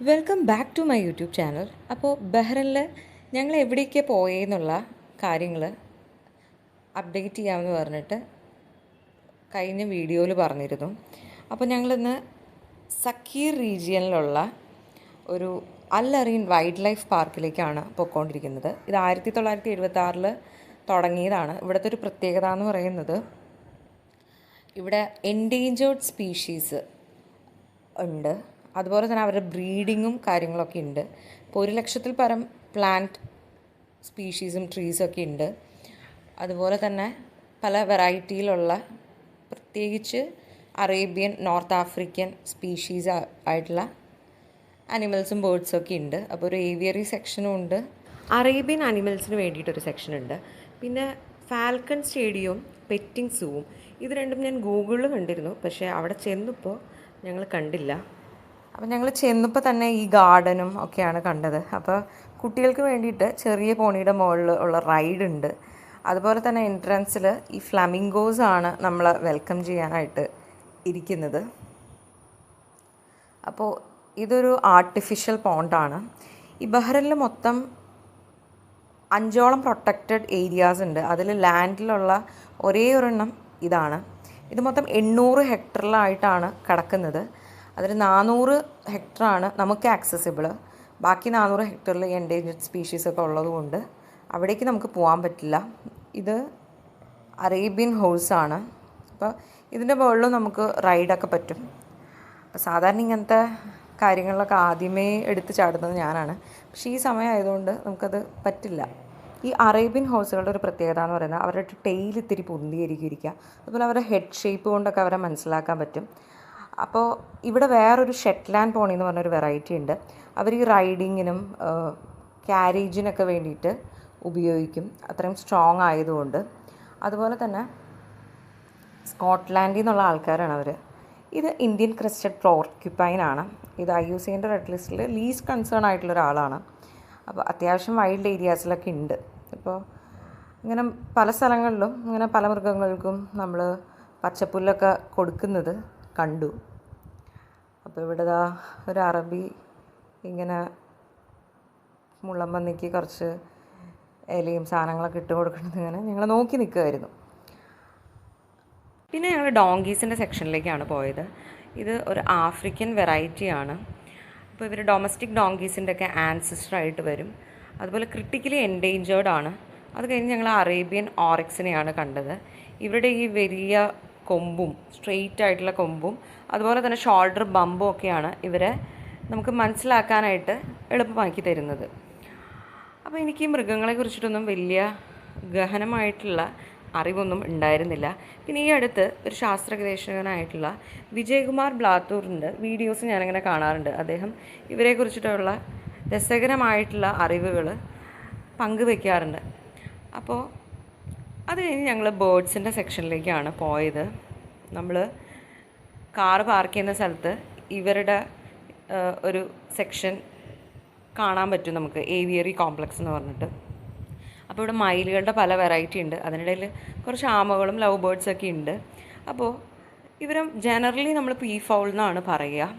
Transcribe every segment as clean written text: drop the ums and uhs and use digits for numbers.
Welcome back to my YouTube channel. അപ്പോൾ ബഹ്റിനിൽ ഞങ്ങൾ എവിടേക്ക് പോയെന്നുള്ള കാര്യങ്ങൾ അപ്ഡേറ്റ് ചെയ്യാമെന്ന് പറഞ്ഞിട്ട് കഴിഞ്ഞ വീഡിയോയിൽ പറഞ്ഞിരുന്നു. അപ്പോൾ ഞങ്ങളിന്ന് സക്കീർ റീജിയനിലുള്ള ഒരു അൽ അറീൻ വൈൽഡ് ലൈഫ് പാർക്കിലേക്കാണ് പോയിക്കൊണ്ടിരിക്കുന്നത്. ഇത് 1976 തുടങ്ങിയതാണ്. ഇവിടുത്തെ ഒരു പ്രത്യേകത എന്ന് പറയുന്നത് ഇവിടെ എൻഡേഞ്ചേർഡ് സ്പീഷീസ് ഉണ്ട്. അതുപോലെ തന്നെ അവരുടെ ബ്രീഡിങ്ങും കാര്യങ്ങളൊക്കെ ഉണ്ട്. ഇപ്പോൾ 1,00,000-ൽ പരം പ്ലാന്റ് സ്പീഷീസും ട്രീസൊക്കെ ഉണ്ട്. അതുപോലെ തന്നെ പല വെറൈറ്റിയിലുള്ള പ്രത്യേകിച്ച് അറേബ്യൻ, നോർത്ത് ആഫ്രിക്കൻ സ്പീഷീസ് ആയിട്ടുള്ള അനിമൽസും ബേർഡ്സൊക്കെ ഉണ്ട്. അപ്പോൾ ഒരു ഏവിയറി സെക്ഷനും ഉണ്ട്. അറേബ്യൻ അനിമൽസിന് വേണ്ടിയിട്ടൊരു സെക്ഷനുണ്ട്. പിന്നെ ഫാൽക്കൺ സ്റ്റേഡിയവും പെറ്റിംഗ് സൂവും ഇത് രണ്ടും ഞാൻ ഗൂഗിളിൽ കണ്ടിരുന്നു. പക്ഷേ അവിടെ ചെന്നപ്പോൾ ഞങ്ങൾ കണ്ടില്ല. അപ്പോൾ ഞങ്ങൾ ചെന്നപ്പോൾ തന്നെ ഈ ഗാർഡനും ഒക്കെയാണ് കണ്ടത്. അപ്പോൾ കുട്ടികൾക്ക് വേണ്ടിയിട്ട് ചെറിയ പോണിയുടെ മുകളിൽ ഉള്ള റൈഡ് ഉണ്ട്. അതുപോലെ തന്നെ എൻട്രൻസിൽ ഈ ഫ്ലമിംഗോസ് ആണ് നമ്മളെ വെൽക്കം ചെയ്യാനായിട്ട് ഇരിക്കുന്നത്. അപ്പോൾ ഇതൊരു ആർട്ടിഫിഷ്യൽ പോണ്ടാണ്. ഈ ബഹ്റിനിൽ മൊത്തം 5ഓളം പ്രൊട്ടക്റ്റഡ് ഏരിയാസ് ഉണ്ട്. അതിൽ ലാൻഡിലുള്ള ഒരേ ഒരെണ്ണം ഇതാണ്. ഇത് മൊത്തം 800 ഹെക്ടറിലായിട്ടാണ് കിടക്കുന്നത്. അതിൽ 400 ഹെക്ടറാണ് നമുക്ക് ആക്സസിബിൾ. ബാക്കി 400 ഹെക്ടറിൽ എൻഡേഞ്ചർഡ് സ്പീഷീസൊക്കെ ഉള്ളതുകൊണ്ട് അവിടേക്ക് നമുക്ക് പോകാൻ പറ്റില്ല. ഇത് അറേബ്യൻ ഹോഴ്സാണ്. അപ്പോൾ ഇതിൻ്റെ മുകളിലും നമുക്ക് റൈഡൊക്കെ പറ്റും. അപ്പോൾ സാധാരണ ഇങ്ങനത്തെ കാര്യങ്ങളിലൊക്കെ ആദ്യമേ എടുത്ത് ചാടുന്നത് ഞാനാണ്. പക്ഷേ ഈ സമയമായതുകൊണ്ട് നമുക്കത് പറ്റില്ല. ഈ അറേബ്യൻ ഹോഴ്സുകളുടെ ഒരു പ്രത്യേകത എന്ന് പറയുന്നത് അവരുടെ ടെയിൽ ഇത്തിരി പൊന്തിയായിരിക്കും ഇരിക്കുക. അതുപോലെ അവരുടെ ഹെഡ് ഷേപ്പ് കൊണ്ടൊക്കെ അവരെ മനസ്സിലാക്കാൻ പറ്റും. അപ്പോൾ ഇവിടെ വേറൊരു ഷെറ്റ്ലാൻഡ് പോണി എന്ന് പറഞ്ഞൊരു വെറൈറ്റി ഉണ്ട്. അവർ ഈ റൈഡിങ്ങിനും ക്യാരേജിനൊക്കെ വേണ്ടിയിട്ട് ഉപയോഗിക്കും, അത്രയും സ്ട്രോങ് ആയതുകൊണ്ട്. അതുപോലെ തന്നെ സ്കോട്ട്ലാൻഡിൽ നിന്നുള്ള ആൾക്കാരാണ് അവർ. ഇത് ഇന്ത്യൻ ക്രസ്റ്റഡ് പോർക്യുപൈനാണ്. ഇത് IUCN റെഡ് ലിസ്റ്റിൽ ലീസ്റ്റ് കൺസേൺ ആയിട്ടുള്ള ഒരാളാണ്. അപ്പോൾ അത്യാവശ്യം വൈൽഡ് ഏരിയാസിലൊക്കെ ഉണ്ട്. ഇപ്പോൾ ഇങ്ങനെ പല സ്ഥലങ്ങളിലും ഇങ്ങനെ പല മൃഗങ്ങൾക്കും നമ്മൾ പച്ചപ്പുല്ലൊക്കെ കൊടുക്കുന്നത് കണ്ടു. അപ്പോൾ ഇവിടെ ഒരു അറബി ഇങ്ങനെ മുള്ളമ്പന്നിക്ക് കുറച്ച് ഇലയും സാധനങ്ങളൊക്കെ ഇട്ട് കൊടുക്കുന്നത് ഇങ്ങനെ ഞങ്ങൾ നോക്കി നിൽക്കുമായിരുന്നു. പിന്നെ ഞങ്ങൾ ഡോങ്കീസിൻ്റെ സെക്ഷനിലേക്കാണ് പോയത്. ഇത് ഒരു ആഫ്രിക്കൻ വെറൈറ്റിയാണ്. അപ്പോൾ ഇവർ ഡൊമസ്റ്റിക് ഡോങ്കീസിൻ്റെ ഒക്കെ ആൻസിസ്റ്ററായിട്ട് വരും. അതുപോലെ ക്രിട്ടിക്കലി എൻഡേഞ്ചേർഡ് ആണ്. അത് കഴിഞ്ഞ് ഞങ്ങൾ അറേബ്യൻ ഓറിക്സിനെയാണ് കണ്ടത്. ഇവരുടെ ഈ വലിയ കൊമ്പും സ്ട്രെയിറ്റ് ആയിട്ടുള്ള കൊമ്പും അതുപോലെ തന്നെ ഷോൾഡർ ബമ്പും ഒക്കെയാണ് ഇവരെ നമുക്ക് മനസ്സിലാക്കാനായിട്ട് എളുപ്പമാക്കി തരുന്നത്. അപ്പോൾ എനിക്ക് ഈ മൃഗങ്ങളെ കുറിച്ചിട്ടൊന്നും വലിയ ഗഹനമായിട്ടുള്ള അറിവൊന്നും ഉണ്ടായിരുന്നില്ല. പിന്നെ ഈ അടുത്ത് ഒരു ശാസ്ത്ര ഗവേഷകനായിട്ടുള്ള വിജയകുമാർ ബ്ലാത്തൂറിൻ്റെ വീഡിയോസ് ഞാനിങ്ങനെ കാണാറുണ്ട്. അദ്ദേഹം ഇവരെ കുറിച്ചിട്ടുള്ള രസകരമായിട്ടുള്ള അറിവുകൾ പങ്കുവെക്കാറുണ്ട്. അപ്പോൾ അത് കഴിഞ്ഞ് ഞങ്ങൾ ബേർഡ്സിൻ്റെ സെക്ഷനിലേക്കാണ് പോയത്. നമ്മൾ കാറ് പാർക്ക് ചെയ്യുന്ന സ്ഥലത്ത് ഇവരുടെ ഒരു സെക്ഷൻ കാണാൻ പറ്റും നമുക്ക്, ഏവിയറി കോംപ്ലക്സ് എന്ന് പറഞ്ഞിട്ട്. അപ്പോൾ ഇവിടെ മയിലുകളുടെ പല വെറൈറ്റി ഉണ്ട്. അതിനിടയിൽ കുറച്ച് ആമകളും ലവ് ബേർഡ്സൊക്കെ ഉണ്ട്. അപ്പോൾ ഇവരെ ജനറലി നമ്മൾ പീ ഫൗൾ എന്നാണ് പറയുക.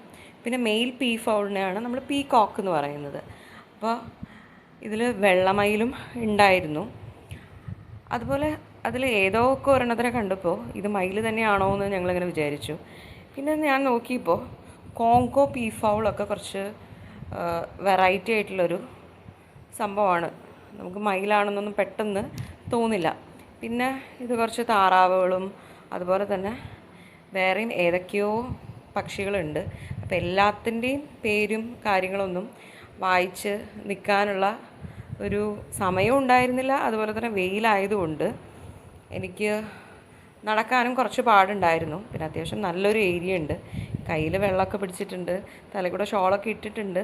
പിന്നെ മെയിൽ പീ ഫൗളിനെയാണ് നമ്മൾ പീ കോക്ക് എന്ന് പറയുന്നത്. അപ്പോൾ ഇതിൽ വെള്ളമയിലും ഉണ്ടായിരുന്നു. അതുപോലെ അതിൽ ഏതോ ഒക്കെ ഒരെണ്ണത്തിനെ കണ്ടപ്പോൾ ഇത് മയിൽ തന്നെയാണോ എന്ന് ഞങ്ങളിങ്ങനെ വിചാരിച്ചു. പിന്നെ ഞാൻ നോക്കിയപ്പോൾ കോങ്കോ പീ ഫൗളൊക്കെ കുറച്ച് വെറൈറ്റി ആയിട്ടുള്ളൊരു സംഭവമാണ്. നമുക്ക് മയിലാണെന്നൊന്നും പെട്ടെന്ന് തോന്നില്ല. പിന്നെ ഇത് കുറച്ച് താറാവുകളും അതുപോലെ തന്നെ വേറെയും ഏതൊക്കെയോ പക്ഷികളുണ്ട്. അപ്പോൾ എല്ലാത്തിൻ്റെയും പേരും കാര്യങ്ങളൊന്നും വായിച്ച് നിൽക്കാനുള്ള ഒരു സമയവും ഉണ്ടായിരുന്നില്ല. അതുപോലെ തന്നെ വെയിലായതുകൊണ്ട് എനിക്ക് നടക്കാനും കുറച്ച് പാടുണ്ടായിരുന്നു. പിന്നെ അത്യാവശ്യം നല്ലൊരു ഏരിയ ഉണ്ട്. കയ്യിൽ വെള്ളമൊക്കെ പിടിച്ചിട്ടുണ്ട്, തലകൂടെ ഷോളൊക്കെ ഇട്ടിട്ടുണ്ട്.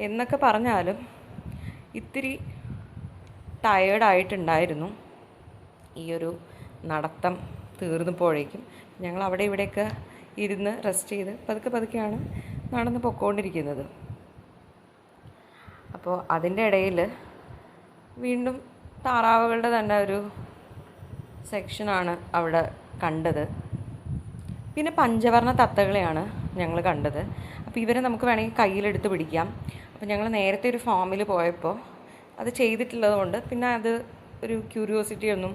എന്നൊക്കെ പറഞ്ഞാലും ഇത്തിരി ടയേർഡായിട്ടുണ്ടായിരുന്നു ഈ ഒരു നടത്തം തീർന്നപ്പോഴേക്കും. ഞങ്ങൾ അവിടെ ഇവിടെയൊക്കെ ഇരുന്ന് റെസ്റ്റ് ചെയ്ത് പതുക്കെയാണ് നടന്ന് പൊയ്ക്കൊണ്ടിരിക്കുന്നത്. അപ്പോൾ അതിൻ്റെ ഇടയിൽ വീണ്ടും താറാവുകളുടെ തന്നെ ഒരു സെക്ഷനാണ് അവിടെ കണ്ടത്. പിന്നെ പഞ്ചവർണ്ണ തത്തകളെയാണ് ഞങ്ങൾ കണ്ടത്. അപ്പോൾ ഇവരെ നമുക്ക് വേണമെങ്കിൽ കയ്യിലെടുത്ത് പിടിക്കാം. അപ്പോൾ ഞങ്ങൾ നേരത്തെ ഒരു ഫാമിൽ പോയപ്പോൾ അത് ചെയ്തിട്ടുള്ളത് കൊണ്ട് പിന്നെ അത് ഒരു ക്യൂരിയോസിറ്റി ഒന്നും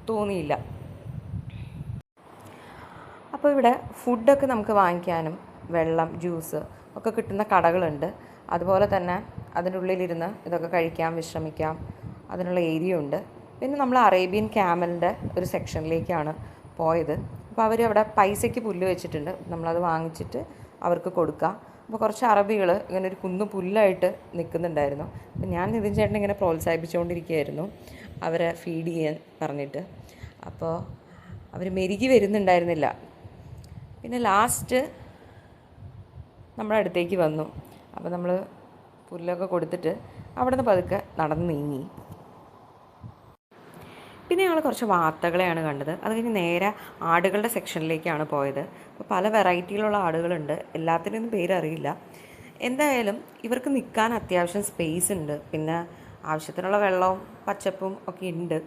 തോന്നിയില്ല. അപ്പോൾ ഇവിടെ ഫുഡൊക്കെ നമുക്ക് വാങ്ങിക്കാനും വെള്ളം, ജ്യൂസ് ഒക്കെ കിട്ടുന്ന കടകളുണ്ട്. അതുപോലെ തന്നെ അതിൻ്റെ ഉള്ളിലിരുന്ന് ഇതൊക്കെ കഴിക്കാം, വിശ്രമിക്കാം, അതിനുള്ള ഏരിയ ഉണ്ട്. പിന്നെ നമ്മൾ അറേബ്യൻ ക്യാമലിൻ്റെ ഒരു സെക്ഷനിലേക്കാണ് പോയത്. അപ്പോൾ അവർ അവിടെ പൈസയ്ക്ക് പുല്ല് വെച്ചിട്ടുണ്ട്, നമ്മളത് വാങ്ങിച്ചിട്ട് അവർക്ക് കൊടുക്കുക. അപ്പോൾ കുറച്ച് അറബികൾ ഇങ്ങനെ ഒരു കുന്നു പുല്ലായിട്ട് നിൽക്കുന്നുണ്ടായിരുന്നു. അപ്പോൾ ഞാൻ നിതിൻ ചേട്ടനെ ഇങ്ങനെ പ്രോത്സാഹിപ്പിച്ചുകൊണ്ടിരിക്കുകയായിരുന്നു അവരെ ഫീഡ് ചെയ്യാൻ പറഞ്ഞിട്ട്. അപ്പോൾ അവർ മെരുകി വരുന്നുണ്ടായിരുന്നില്ല. പിന്നെ ലാസ്റ്റ് നമ്മുടെ അടുത്തേക്ക് വന്നു. അപ്പോൾ നമ്മൾ പുല്ലൊക്കെ കൊടുത്തിട്ട് അവിടെ നിന്ന് പതുക്കെ നടന്ന് നീങ്ങി. പിന്നെ ഞങ്ങൾ കുറച്ച് വാർത്തകളെയാണ് കണ്ടത്. അത് കഴിഞ്ഞ് നേരെ ആടുകളുടെ സെക്ഷനിലേക്കാണ് പോയത്. അപ്പോൾ പല വെറൈറ്റിയിലുള്ള ആടുകളുണ്ട്, എല്ലാത്തിൻ്റെയൊന്നും പേരറിയില്ല. എന്തായാലും ഇവർക്ക് നിൽക്കാൻ അത്യാവശ്യം സ്പേസ് ഉണ്ട്, പിന്നെ ആവശ്യത്തിനുള്ള വെള്ളവും പച്ചപ്പും ഒക്കെ ഉണ്ട്.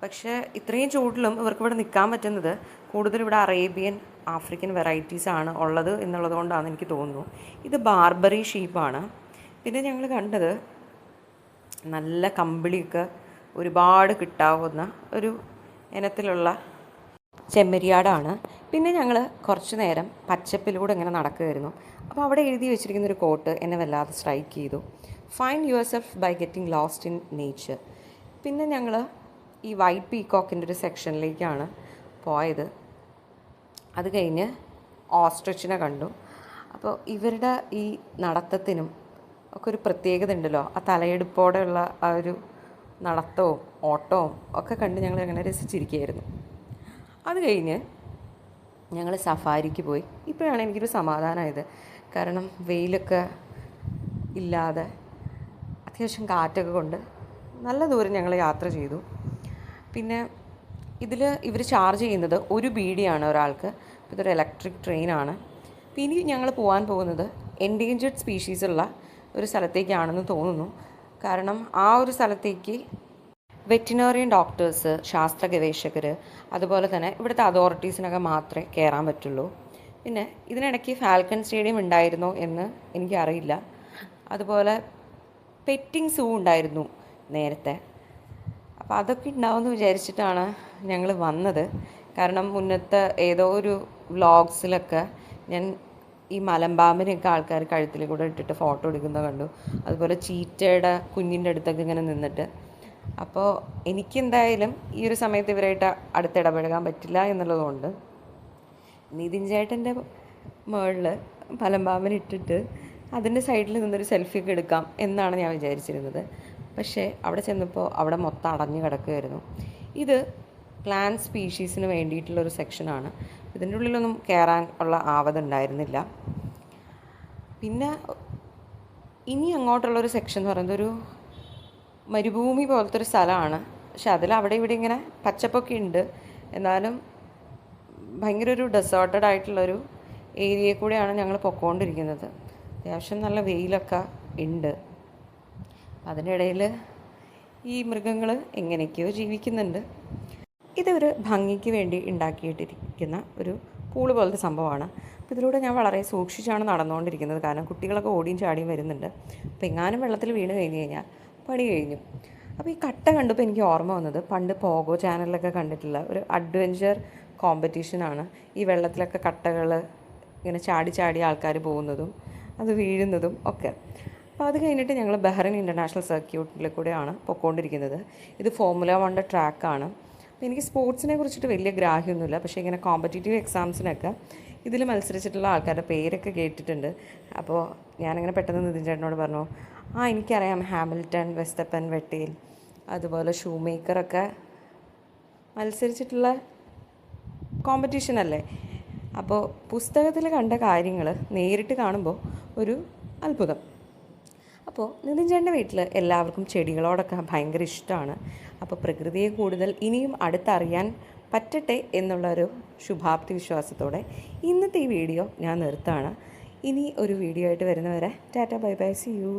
പക്ഷേ ഇത്രയും ചൂടിലും ഇവർക്കിവിടെ നിൽക്കാൻ പറ്റുന്നത് കൂടുതലും ഇവിടെ അറേബ്യൻ, ആഫ്രിക്കൻ വെറൈറ്റീസാണ് ഉള്ളത് എന്നുള്ളത് കൊണ്ടാണെന്ന് എനിക്ക് തോന്നുന്നു. ഇത് ബാർബറി ഷീപ്പാണ്. പിന്നെ ഞങ്ങൾ കണ്ടത് നല്ല കമ്പിളിയൊക്കെ ഒരുപാട് കിട്ടാവുന്ന ഒരു ഇനത്തിലുള്ള ചെമ്മരിയാടാണ്. പിന്നെ ഞങ്ങൾ കുറച്ച് നേരം പച്ചപ്പിലൂടെ ഇങ്ങനെ നടക്കുകയായിരുന്നു. അപ്പോൾ അവിടെ എഴുതി വെച്ചിരിക്കുന്നൊരു കോട്ട് എന്നെ വല്ലാതെ സ്ട്രൈക്ക് ചെയ്തു: find your self by getting lost in nature. പിന്നെ ഞങ്ങൾ ഈ വൈറ്റ് പീകോക്കിൻ്റെ ഒരു സെക്ഷനിലേക്കാണ് പോയത്. അത് കഴിഞ്ഞ് ഓസ്ട്രിച്ചിനെ കണ്ടു. അപ്പോൾ ഇവരുടെ ഈ നടത്തത്തിനും ഒക്കെ ഒരു പ്രത്യേകത ഉണ്ടല്ലോ, ആ തലയെടുപ്പോടെയുള്ള ആ ഒരു നടത്തവും ഓട്ടവും ഒക്കെ കണ്ട് ഞങ്ങൾ അങ്ങനെ രസിച്ചിരിക്കുകയായിരുന്നു. അത് കഴിഞ്ഞ് ഞങ്ങൾ സഫാരിക്ക് പോയി. ഇപ്പോഴാണ് എനിക്കൊരു സമാധാനമായത്. കാരണം വെയിലൊക്കെ ഇല്ലാതെ അത്യാവശ്യം കാറ്റൊക്കെ കൊണ്ട് നല്ല ദൂരം ഞങ്ങൾ യാത്ര ചെയ്തു. പിന്നെ ഇതിൽ ഇവർ ചാർജ് ചെയ്യുന്നത് ഒരു ബീഡിയാണ് ഒരാൾക്ക്. ഇതൊരു ഇലക്ട്രിക് ട്രെയിനാണ്. ഇനി ഞങ്ങൾ പോകാൻ പോകുന്നത് എൻഡേഞ്ചേർഡ് സ്പീഷീസുള്ള ഒരു സ്ഥലത്തേക്കാണെന്ന് തോന്നുന്നു. കാരണം ആ ഒരു സ്ഥലത്തേക്ക് വെറ്റിനറിയൻ ഡോക്ടേഴ്സ്, ശാസ്ത്ര ഗവേഷകർ, അതുപോലെ തന്നെ ഇവിടുത്തെ അതോറിറ്റീസിനൊക്കെ മാത്രമേ കയറാൻ പറ്റുള്ളൂ. പിന്നെ ഇതിനിടയ്ക്ക് ഫാൽക്കൺ സ്റ്റേഡിയം ഉണ്ടായിരുന്നോ എന്ന് എനിക്കറിയില്ല. അതുപോലെ പെറ്റിംഗ് സൂ ഉണ്ടായിരുന്നു നേരത്തെ. അപ്പോൾ അതൊക്കെ ഉണ്ടാവുമെന്ന് വിചാരിച്ചിട്ടാണ് ഞങ്ങൾ വന്നത്. കാരണം മുന്നത്തെ ഏതോ ഒരു വ്ളോഗ്സിലൊക്കെ ഞാൻ ഈ മലമ്പാമ്പിനെയൊക്കെ ആൾക്കാർ കഴുത്തിൽ കൂടെ ഇട്ടിട്ട് ഫോട്ടോ എടുക്കുന്നത് കണ്ടു. അതുപോലെ ചീറ്റയുടെ കുഞ്ഞിൻ്റെ അടുത്തൊക്കെ ഇങ്ങനെ നിന്നിട്ട്. അപ്പോൾ എനിക്കെന്തായാലും ഈ ഒരു സമയത്ത് ഇവരായിട്ട് അടുത്തിടപഴകാൻ പറ്റില്ല എന്നുള്ളതുകൊണ്ട് നിതിൻ ചേട്ടൻ്റെ മുകളിൽ മലമ്പാമ്പിനെ ഇട്ടിട്ട് അതിൻ്റെ സൈഡിൽ നിന്നൊരു സെൽഫിയൊക്കെ എടുക്കാം എന്നാണ് ഞാൻ വിചാരിച്ചിരുന്നത്. പക്ഷേ അവിടെ ചെന്നപ്പോൾ അവിടെ മൊത്തം അടഞ്ഞു കിടക്കുകയായിരുന്നു. ഇത് പ്ലാന്റ് സ്പീഷീസിന് വേണ്ടിയിട്ടുള്ളൊരു സെക്ഷനാണ്. ഇതിൻ്റെ ഉള്ളിലൊന്നും കയറാൻ ഉള്ള ആവതുണ്ടായിരുന്നില്ല. പിന്നെ ഇനി അങ്ങോട്ടുള്ളൊരു സെക്ഷൻ എന്ന് പറയുന്നത് ഒരു മരുഭൂമി പോലത്തെ ഒരു സ്ഥലമാണ്. പക്ഷെ അതിൽ അവിടെ ഇവിടെ ഇങ്ങനെ പച്ചപ്പൊക്കെ ഉണ്ട്, എന്നാലും ഭയങ്കര ഒരു ഡെസേർട്ടഡ് ആയിട്ടുള്ളൊരു ഏരിയയിൽ കൂടെയാണ് ഞങ്ങൾ പൊക്കോണ്ടിരിക്കുന്നത്. അത്യാവശ്യം നല്ല വെയിലൊക്കെ ഉണ്ട്. അതിനിടയിൽ ഈ മൃഗങ്ങൾ എങ്ങനെയൊക്കെയോ ജീവിക്കുന്നുണ്ട്. ഇതൊരു ഭംഗിക്ക് വേണ്ടി ഉണ്ടാക്കിയിട്ടിരിക്കുന്ന ഒരു പൂള് പോലത്തെ സംഭവമാണ്. അപ്പോൾ ഇതിലൂടെ ഞാൻ വളരെ സൂക്ഷിച്ചാണ് നടന്നുകൊണ്ടിരിക്കുന്നത്. കാരണം കുട്ടികളൊക്കെ ഓടിയും ചാടിയും വരുന്നുണ്ട്. അപ്പോൾ എങ്ങാനും വെള്ളത്തിൽ വീണ് കഴിഞ്ഞ് കഴിഞ്ഞാൽ പണി കഴിഞ്ഞു. അപ്പോൾ ഈ കട്ട കണ്ടപ്പോൾ എനിക്ക് ഓർമ്മ വന്നത് പണ്ട് പോഗോ ചാനലിലൊക്കെ കണ്ടിട്ടുള്ള ഒരു അഡ്വഞ്ചർ കോമ്പറ്റീഷനാണ്. ഈ വെള്ളത്തിലൊക്കെ കട്ടകൾ ഇങ്ങനെ ചാടി ചാടി ആൾക്കാർ പോകുന്നതും അത് വീഴുന്നതും ഒക്കെ. അപ്പോൾ അത് കഴിഞ്ഞിട്ട് ഞങ്ങൾ ബഹ്റൈൻ ഇൻ്റർനാഷണൽ സർക്യൂട്ടിൽ കൂടെയാണ് പൊയ്ക്കൊണ്ടിരിക്കുന്നത്. ഇത് ഫോർമുല 1 ട്രാക്കാണ്. അപ്പോൾ എനിക്ക് സ്പോർട്സിനെ കുറിച്ചിട്ട് വലിയ ഗ്രാഹ്യമൊന്നുമില്ല. പക്ഷേ ഇങ്ങനെ കോമ്പറ്റേറ്റീവ് എക്സാംസിനൊക്കെ ഇതിൽ മത്സരിച്ചിട്ടുള്ള ആൾക്കാരുടെ പേരൊക്കെ കേട്ടിട്ടുണ്ട്. അപ്പോൾ ഞാനിങ്ങനെ പെട്ടെന്ന് നിതിൻ ചേട്ടനോട് പറഞ്ഞു, എനിക്കറിയാം ഹാമിൽട്ടൺ, വെസ്റ്റപ്പൻ, വെട്ടേൽ, അതുപോലെ ഷൂമേക്കറൊക്കെ മത്സരിച്ചിട്ടുള്ള കോമ്പറ്റീഷൻ അല്ലേ. അപ്പോൾ പുസ്തകത്തിൽ കണ്ട കാര്യങ്ങൾ നേരിട്ട് കാണുമ്പോൾ ഒരു അത്ഭുതം. അപ്പോൾ നിതിൻ ചേട്ടൻ്റെ വീട്ടിൽ എല്ലാവർക്കും ചെടികളോടൊക്കെ ഭയങ്കര ഇഷ്ടമാണ്. അപ്പോൾ പ്രകൃതിയെ കൂടുതൽ ഇനിയും അടുത്തറിയാൻ പറ്റട്ടെ എന്നുള്ളൊരു ശുഭാപ്തി വിശ്വാസത്തോടെ ഇന്നത്തെ ഈ വീഡിയോ ഞാൻ നിർത്താണ്. ഇനി ഒരു വീഡിയോ ആയിട്ട് വരുന്നവരെ tata, bye bye, see U.